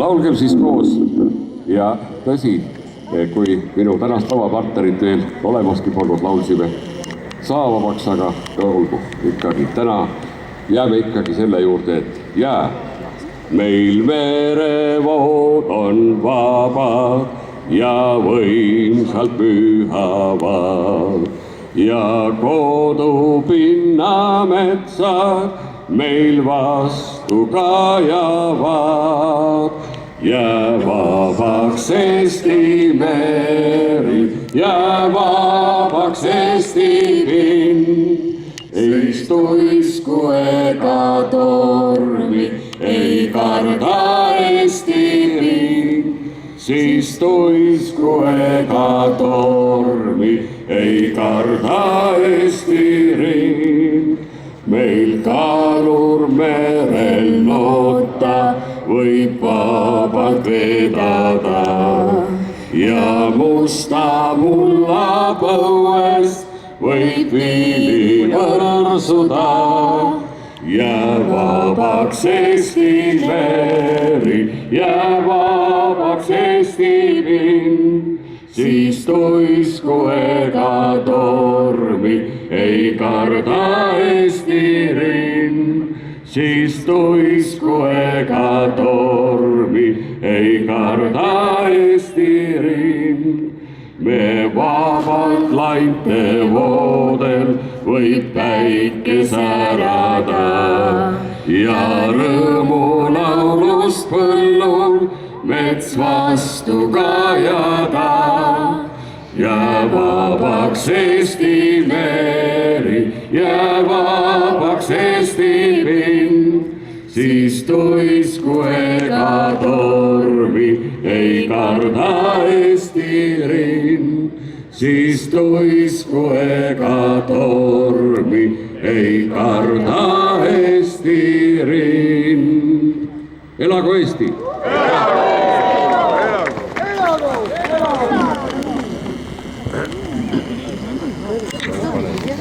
laulgem siis koos ja tõsi, kui minu tänast tavapartnerit veel olemaski polnud, laulsime saavamaks, aga olgu ikkagi. Täna jääme ikkagi selle juurde, et jää. Meil merevood on vabad ja võimsalt pühavad ja kodupinna metsad meil vastu kajavad. Jää vabaks Eesti meri, jää vabaks Eesti pind. Ei tuisku ega tormi, ei karda Eesti rind. Siis tuisku ega tormi, ei karda Eesti rind. Meil kalur merel noota võib vabalt vedada ja musta mulla põuest võib vili võrsuda. Jää vabaks Eesti meri, jää vabaks Eesti pind. Siis tuisku ega tormi, ei karda Eesti rind. Siis tuisku ega tormi, ei karda Eesti rind. Me vabalt lainte voodel võib päike särada ja rõõmulaulust põllul mets vastu kajada. Jää vabaks Eesti meri, jää vabaks Eesti pind. Siis tuisku ega tormi, ei karda Eesti rind. Siis tuisku ega tormi, ei karda Eesti rind. Elagu Eesti!